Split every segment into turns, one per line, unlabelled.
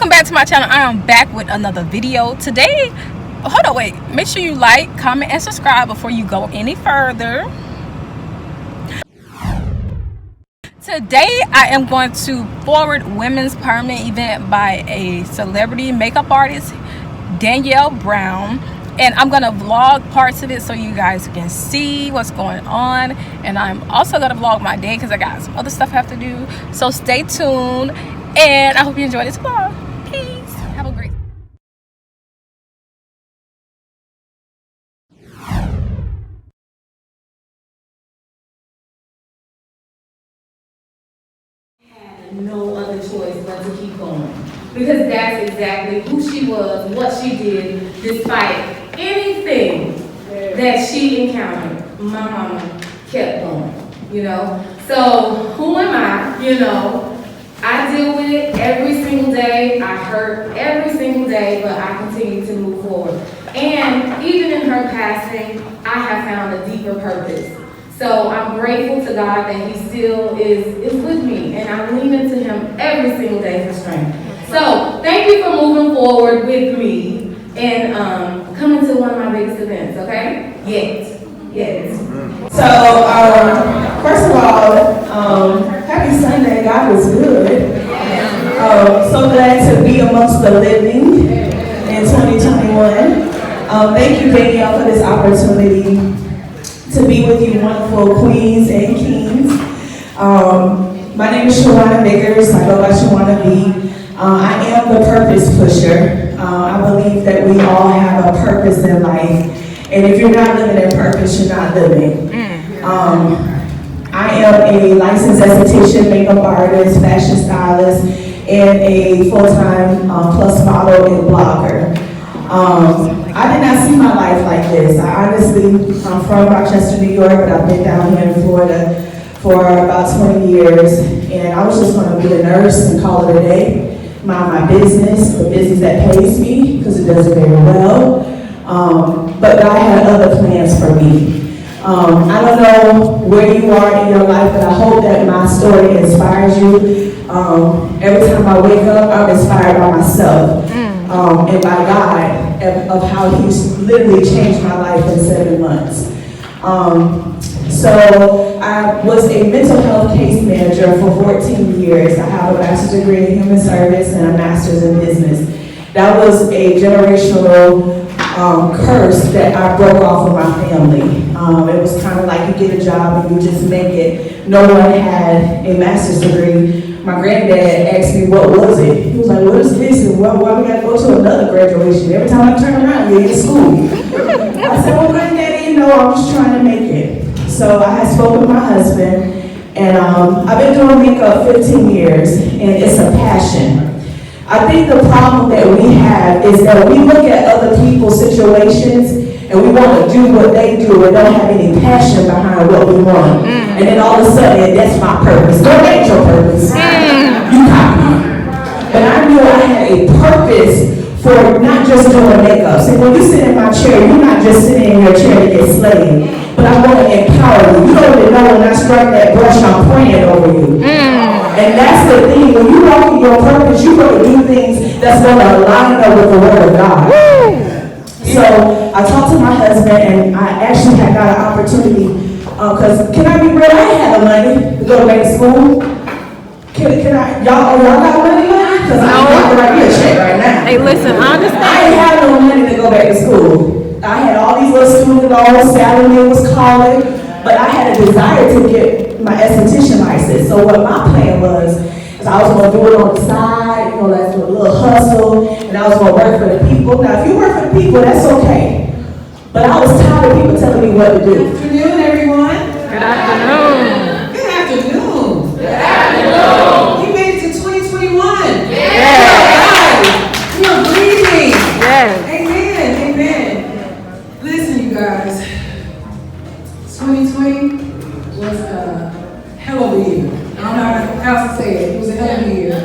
Welcome back to my channel. I am back with another video today. Hold on, wait, make sure you like, comment, and subscribe before you go any further. Today I am going to forward women's empowerment event by a celebrity makeup artist, Danielle Brown, and I'm gonna vlog parts of it so you guys can see what's going on. And I'm also gonna vlog my day because I got some other stuff I have to do, so stay tuned and I hope you enjoy this vlog. Peace. Have a great
no other choice but to keep going, because that's exactly who she was, what she did, despite anything that she encountered. My mama kept going, you know. So who am I? You know, I deal with it every single day. I hurt every single day, but I continue to move forward. And even in her passing, I have found a deeper purpose. So I'm grateful to God that He still is with me, and I lean into Him every single day for strength. So thank you for moving forward with me and coming to one of my biggest events, okay? Yes.
So first of all, happy Sunday. God was good. So glad to be amongst the living in 2021. Thank you, Danielle, for this opportunity to be with you wonderful queens and kings. My name is Shanna Biggers. I go by Shanna B. I am the purpose pusher. I believe that we all have a purpose in life. And if you're not living in purpose, you're not living. I am a licensed esthetician, makeup artist, fashion stylist, and a full-time plus model and blogger. I did not see my life like this. I'm from Rochester, New York, but I've been down here in Florida for about 20 years. And I was just going to be a nurse and call it a day, mind my business, the business that pays me, because it does it very well. But God had other plans for me. I don't know where you are in your life, but I hope that my story inspires you. Every time I wake up, I'm inspired by myself and by God of how He's literally changed my life in 7 months. So I was a mental health case manager for 14 years. I have a master's degree in human service and a master's in business. That was a generational curse that I broke off of my family. It was kind of like you get a job and you just make it. No one had a master's degree. My granddad asked me, what was it? He was like, what is this? And why we got to go to another graduation? Every time I turn around, you're in school. I said, well, granddaddy, you know, I'm just trying to make it. So I had spoken with my husband, and I've been doing makeup 15 years, and it's a passion. I think the problem that we have is that we look at other people's situations and we want to do what they do and don't have any passion behind what we want. And then all of a sudden, that's my purpose. No, that ain't your purpose. You copy. But I knew I had a purpose for not just doing makeup. See, when you sit in my chair, you're not just sitting in your chair to get slayed, but I want to empower you. You don't even know when I strike that brush, I'm praying over you. And that's the thing, when you walk in your purpose, you're going to do things that's going to line up with the Word of God. So I talked to my husband, and I actually had got an opportunity, because can I be real, I ain't had the money to go back to school. Can I, y'all got money? Because I'm about to write me a check right now.
Hey, listen, I understand.
I ain't had no money to go back to school. I had all these little student loans, salary was calling, but I had a desire to get my esthetician license. So what my plan was, is I was going to do it on the side, you know, like a little hustle, and I was going to work for the people. Now, if you work for the people, that's okay. But I was tired of people telling me what to do.
Good afternoon, everyone.
Good afternoon.
Good afternoon.
Good afternoon.
We made it to 2021.
Yes.
We are breathing.
Yes.
Amen. Listen, you guys. 2020 was a hell of a year. I don't know how else to say it. It was a hell of a year.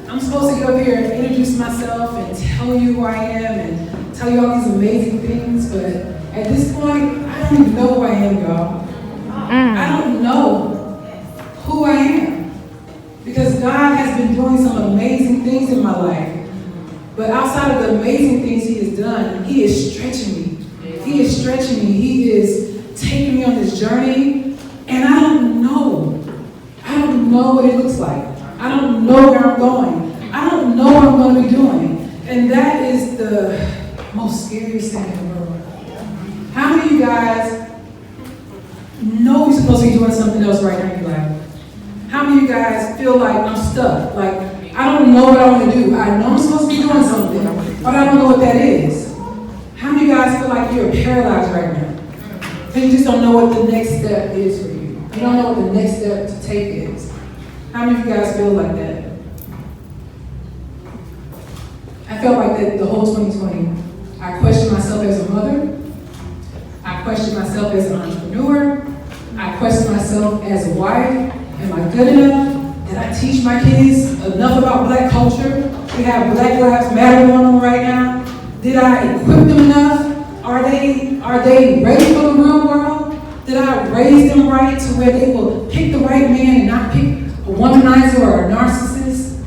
I'm supposed to get up here and introduce myself and tell you who I am and tell you all these amazing things, but at this point, I don't even know who I am, y'all. I don't know who I am. because God has been doing some amazing things in my life. But outside of the amazing things He has done, He is stretching me. He is stretching me. He is taking me on this journey, and I don't know. I don't know what it looks like. I don't know where I'm going. I don't know what I'm going to be doing. And that is the most scariest thing in the world. How many of you guys know you're supposed to be doing something else right now in your life? How many of you guys feel like I'm stuck? Like, I don't know what I want to do. I know I'm supposed to be doing something, but I don't know what that is. How many of you guys feel like you're paralyzed right now? And you just don't know what the next step is for you. You don't know what the next step to take is. How many of you guys feel like that? I felt like that the whole 2020. I questioned myself as a mother. I questioned myself as an entrepreneur. I questioned myself as a wife. Am I good enough? Did I teach my kids enough about Black culture? We have Black Lives Matter going on right now. Did I equip them enough? Are they ready for the real world? Did I raise them right to where they will pick the right man and not pick a womanizer or a narcissist?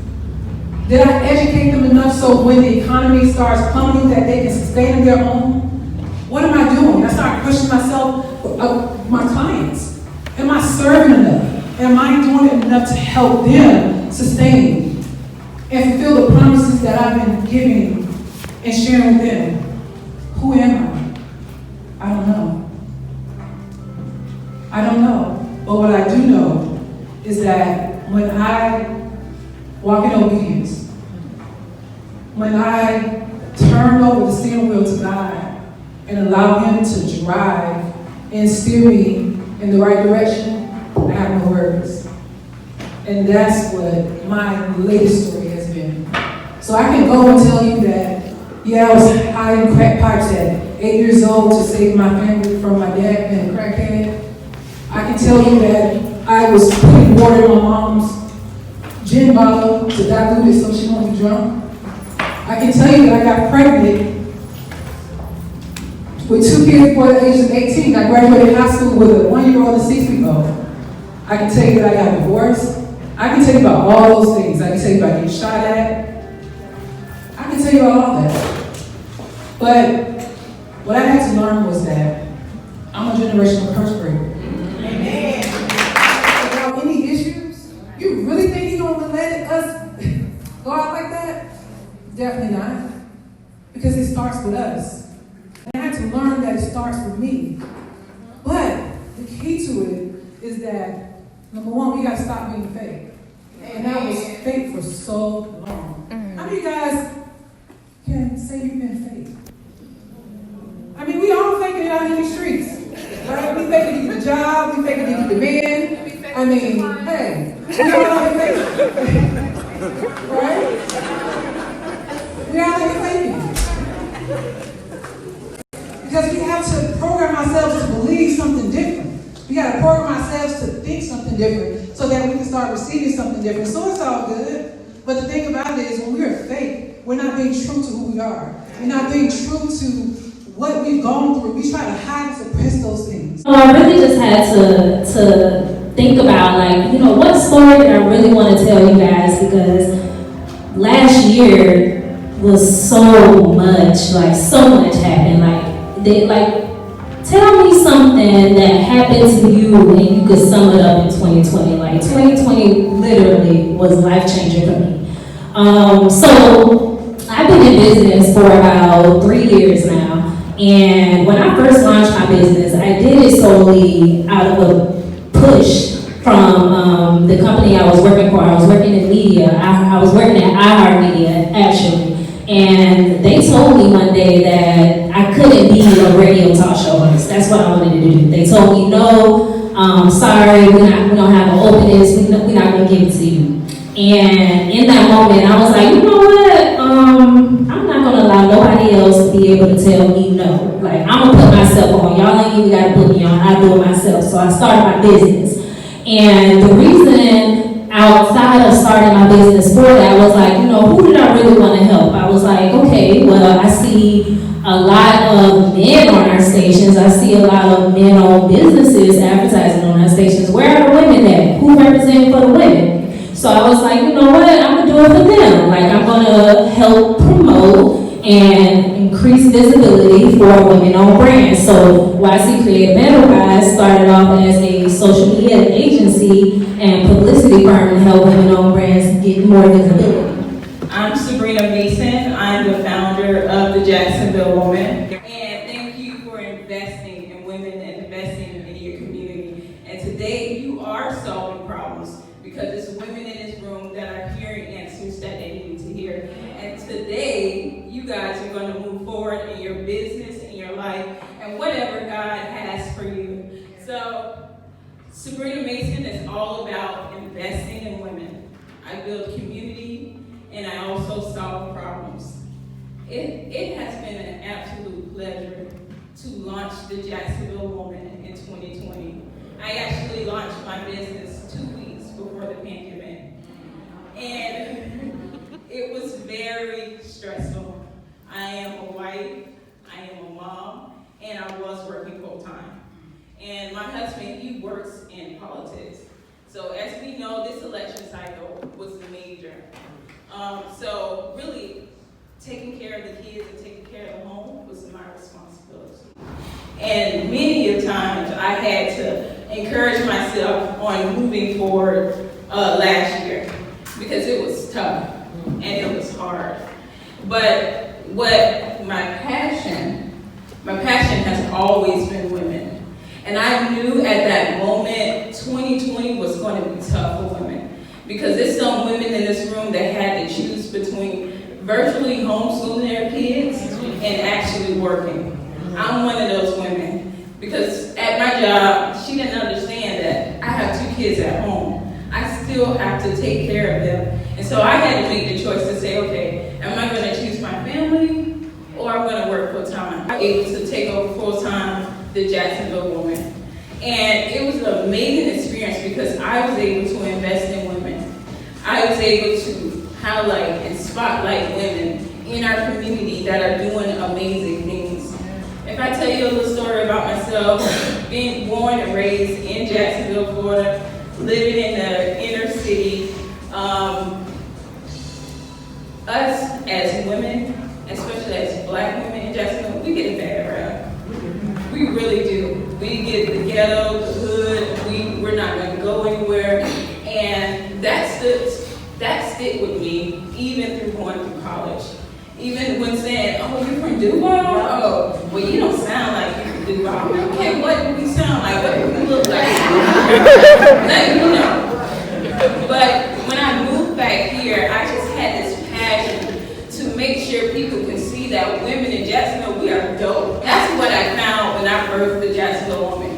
Did I educate them enough so when the economy starts plummeting that they can sustain their own? What am I doing? I start questioning myself, my clients. Am I serving enough? Am I doing enough to help them sustain and fulfill the promises that I've been giving and sharing with them? Who am I? I don't know. I don't know. But what I do know is that when I walk in obedience, when I turn over the steering wheel to God and allow Him to drive and steer me in the right direction, I have no worries. And that's what my latest story has been. So I can go and tell you that, yeah, I was high in crack pipes at 8 years old to save my family from my dad being a crackhead. I can tell you that I was putting water in my mom's gin bottle to dilute it so she won't be drunk. I can tell you that I got pregnant with 2 kids before the age of 18. I graduated high school with a 1-year-old and a 6-week-old. I can tell you that I got divorced. I can tell you about all those things. I can tell you about getting shot at. I can tell you about all that. But what I had to learn was that I'm a generational curse breaker. Amen. Without any issues, you really think He's gonna let us go out like that? Definitely not. Because it starts with us. And I had to learn that it starts with me. But the key to it is that, number one, we gotta stop being fake. And that was fake for so long. How many of you guys can say you've been fake? I mean, we all faking it out in these streets. Right? We faking to get a job, we faking to get the man. I mean, hey, we all out here faking. Right? We all out here faking. Because we have to program ourselves to believe something different. We got to program ourselves to think something different so that we can start receiving something different. So it's all good. But the thing about it is when we're fake, we're not being true to who we are. We're not being true to what we've gone through. We try to hide and suppress those things.
So I really just had to think about, like, you know, what story did I really want to tell you guys, because last year was so much happened. Tell me something that happened to you and you could sum it up in 2020. Like, 2020 literally was life-changing for me. So I've been in business for about 3 years now. And when I first launched my business, I did it solely out of a push from the company I was working for. I was working in media. I was working at iHeartMedia, actually. And they told me one day that I couldn't be a radio talk show host. That's what I wanted to do. They told me, no, sorry, we don't have an openings, we're not going to give it to you. And in that moment, I was like, you know what? I'm not going to allow nobody else to be able to tell me no. Like, I'm going to put myself on. Y'all ain't even got to put me on. I do it myself. So I started my business. And the reason outside of starting my business for that was like, you know, who did I really want to help? I was like, okay, well, I see a lot of men on our stations. I see a lot of men-owned businesses advertising on our stations. Where are the women at? Who represent for the women? So I was like, you know what, I'm gonna do it for them. Like, I'm gonna help promote and increase visibility for women-owned brands. So YC Creative Enterprise started off as a social media agency and publicity firm to help women-owned brands get more visibility.
I'm Sabrina Mason. I'm the founder of the Jacksonville Woman. And thank you for investing in women and investing in your community. And today you are solving problems because it's women in this room that are hearing answers that they need to hear. And today you guys are going to move forward in your business, in your life, and whatever God has for you. So Sabrina Mason is all about investing in women. I build community and I also solve problems. It has been an absolute pleasure to launch the Jacksonville Woman in 2020. I actually launched my business 2 weeks before the pandemic. And it was very stressful. I am a wife, I am a mom, and I was working full time. And my husband, he works in politics. So as we know, this election cycle was major. So really, taking care of the kids and taking care of the home was my responsibility. And many of times I had to encourage myself on moving forward last year because it was tough and it was hard. But what my passion has always been women. And I knew at that moment 2020 was going to be tough for women. Because there's some women in this room that had to choose between virtually homeschooling their kids and actually working. I'm one of those women because at my job, she didn't understand that I have 2 kids at home. I still have to take care of them. And so I had to make the choice to say, okay, am I going to choose my family or I'm going to work full time? I was able to take over full time the Jacksonville Woman. And it was an amazing experience because I was able to invest in women. I was able to highlight and spotlight women in our community that are doing amazing things. If I tell you a little story about myself, being born and raised in Jacksonville, Florida, living in the inner city, us as women, especially as Black women in Jacksonville, we get a bad rap. We really do. We get the ghetto, the hood, we're not going to go anywhere. And that stick with me even through going through college. Even when saying, oh, you're from Duval? Oh, well, you don't sound like you're from Duval. Okay, what do we sound like? What do we look like? Like, you know. But when I moved back here, I just had this passion to make sure people can see that women in Jacksonville, we are dope. That's what I found when I birthed the Jacksonville Woman.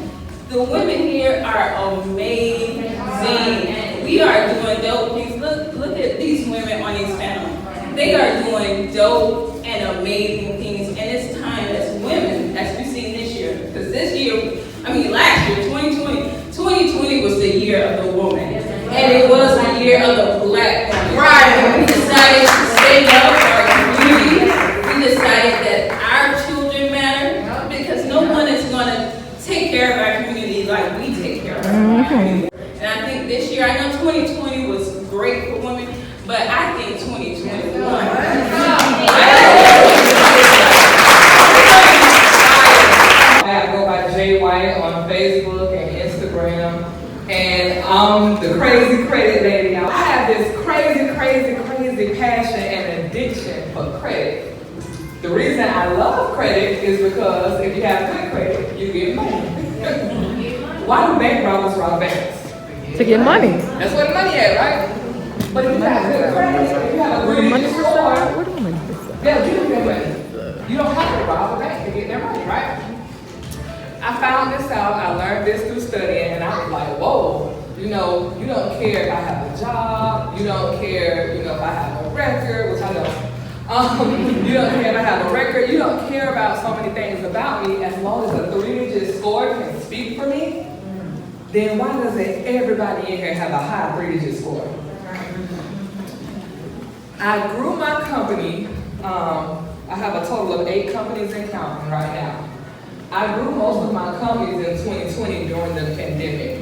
The women here are amazing. We are doing dope things. Look at these women on these panels. They are doing dope and amazing things. And it's time as women, as we've seen this year. Because last year, 2020 was the year of the woman. And it was the year of the Black woman. Right. And we decided to stand up for our community. We decided that our children matter because no one is going to take care of our community like we take care of our community. And I think this year, I know 2020 was great for women, but I think 2021.
I go by Jay White on Facebook and Instagram, and I'm the crazy credit lady. Now, I have this crazy passion and addiction for credit. The reason I love credit is because if you have good credit, you get money. Why do bank robbers rob banks?
To get money.
That's where the money at, right? But if you have good credit, if you have a good score, they'll give you their money. You don't have to rob a bank to get their money, right? I found this out, I learned this through studying, and I was like, whoa, you don't care if I have a job, you don't care, if I have a record, which I don't. You don't care if I have a record, you don't care about so many things about me as long as a 3-digit score can speak for me. Then why doesn't everybody in here have a high 3-digit score? I grew my company. I have a total of 8 companies and counting right now. I grew most of my companies in 2020 during the pandemic.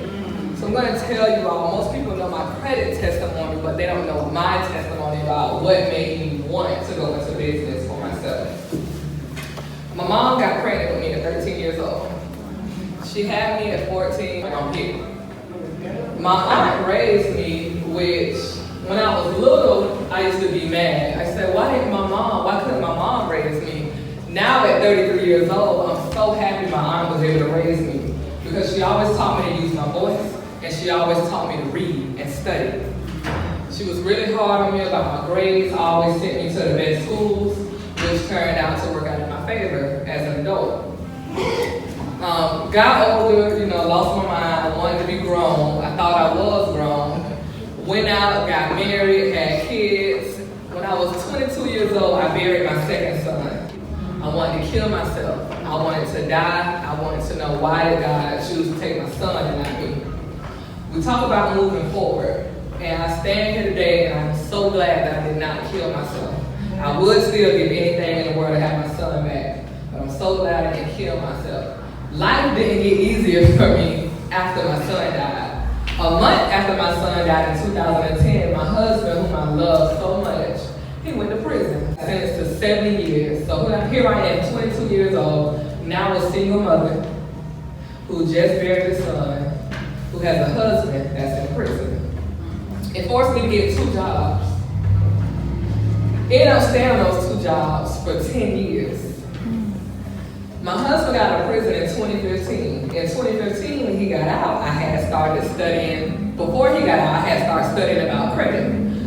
So I'm going to tell you all, most people know my credit testimony, but they don't know my testimony about what made me want to go into business for myself. My mom got pregnant with me at 13 years old. She had me at 14 on here. My aunt raised me, which when I was little, I used to be mad. I said, why couldn't my mom raise me? Now at 33 years old, I'm so happy my aunt was able to raise me because she always taught me to use my voice and she always taught me to read and study. She was really hard on me about my grades, always sent me to the best schools, which turned out to work out in my favor as an adult. Got older, lost my mind, wanted to be grown. I thought I was grown. Went out, got married, had kids. When I was 22 years old, I buried my second son. I wanted to kill myself. I wanted to die. I wanted to know why did God choose to take my son and not me. We talk about moving forward, and I stand here today and I'm so glad that I did not kill myself. I would still give anything in the world to have my son back, but I'm so glad I didn't kill myself. Life didn't get easier for me after my son died. A month after my son died in 2010, my husband, whom I love so much, he went to prison. Sentenced to 70 years. So here I am, 22 years old, now a single mother who just buried a son, who has a husband that's in prison. It forced me to get 2 jobs. Ended up staying on those 2 jobs for 10 years. My husband got out of prison in 2015. In 2015, when he got out, I had started studying. Before he got out, I had started studying about credit.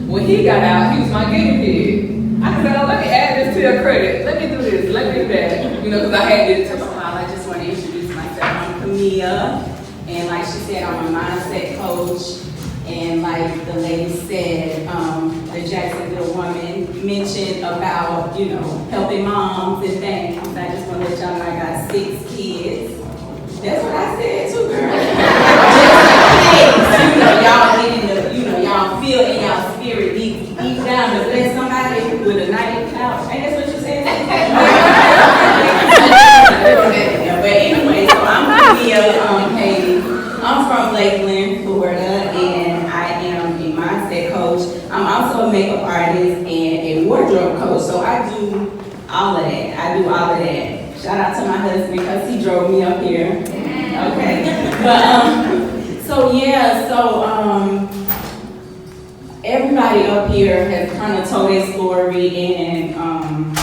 When he got out, he was my guinea pig. I said, oh, let me add this to your credit. Let me do this, let me do that. Because I had this.
First of all, I just want to introduce myself. I'm Camilla. And like she said, I'm a mindset coach. And like the lady said, the Jacksonville Woman mentioned about, helping moms and things. I just want to let y'all know I got 6 kids. That's what I said too, girl. Just in case, y'all get in the, y'all feel in y'all spirit deep down to bless somebody with a night couch. Ain't that what you said? But anyway, so I'm Camilla Haley. I'm from Lakeland, Florida, and I am a mindset coach. I'm also a makeup artist and a wardrobe coach, so I do all of that. Shout out to my husband because he drove me up here. Okay. But everybody up here has kind of told their story and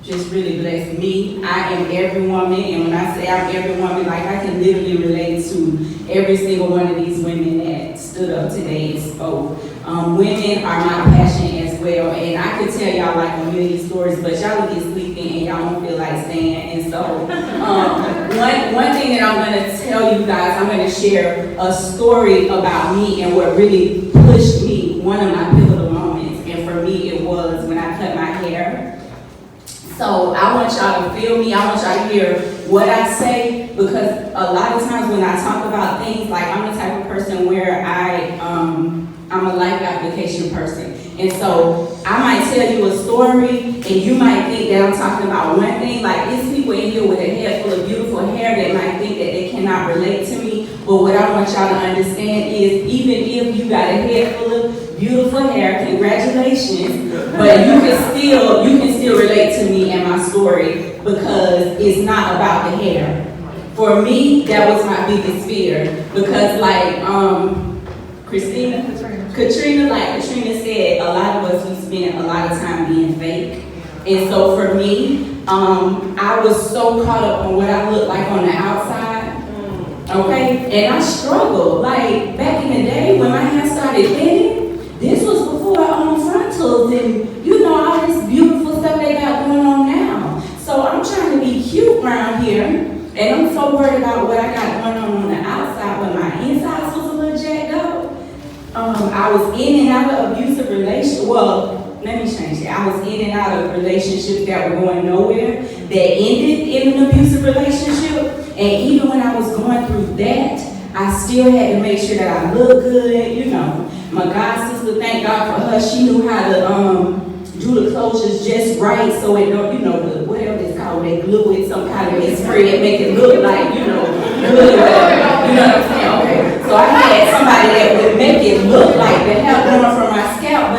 just really blessed me. I am every woman, and when I say I'm every woman, like I can literally relate to every single one of these women that stood up today and spoke. Women are my passion as well, and I could tell y'all like a million stories, but y'all will get sleepy and y'all don't feel like staying. And so, one thing that I'm gonna tell you guys, I'm gonna share a story about me and what really pushed me, one of my pivotal moments, and for me it was when I cut my hair. So I want y'all to feel me, I want y'all to hear what I say, because a lot of times when I talk about things, like I'm the type of person where I'm a life application person. And so I might tell you a story and you might think that I'm talking about one thing, like it's people in here with a head full of beautiful hair that might think that they cannot relate to me, but what I want y'all to understand is even if you got a head full of beautiful hair, congratulations, but you can still relate to me and my story because it's not about the hair. For me, that was my biggest fear because Katrina said, a lot of us, we spend a lot of time being fake. And so for me, I was so caught up on what I looked like on the outside, okay? And I struggled. Like, back in the day when my hair started thinning, this was before frontals and, all this beautiful stuff they got going on now. So I'm trying to be cute around here, and I'm so worried about what I got going on the outside, but my insides was a little jacked up. I was in and out of abusive relationships. Well, let me change that. I was in and out of relationships that were going nowhere, that ended in an abusive relationship. And even when I was going through that, I still had to make sure that I looked good. My god sister, thank God for her, she knew how to do the closures just right so it don't, whatever it's called, they glue it, some kind of spray and make it look like, good or whatever. You know what I'm saying? Okay. So I had somebody that would make it look like the hair going from my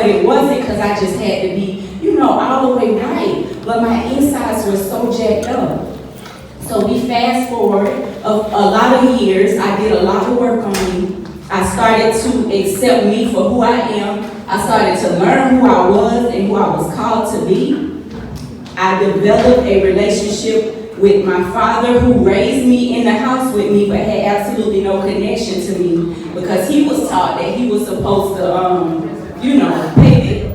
But it wasn't because I just had to be, all the way right. But my insides were so jacked up. So we fast forward a lot of years. I did a lot of work on me. I started to accept me for who I am. I started to learn who I was and who I was called to be. I developed a relationship with my father, who raised me in the house with me but had absolutely no connection to me, because he was taught that he was supposed to, pay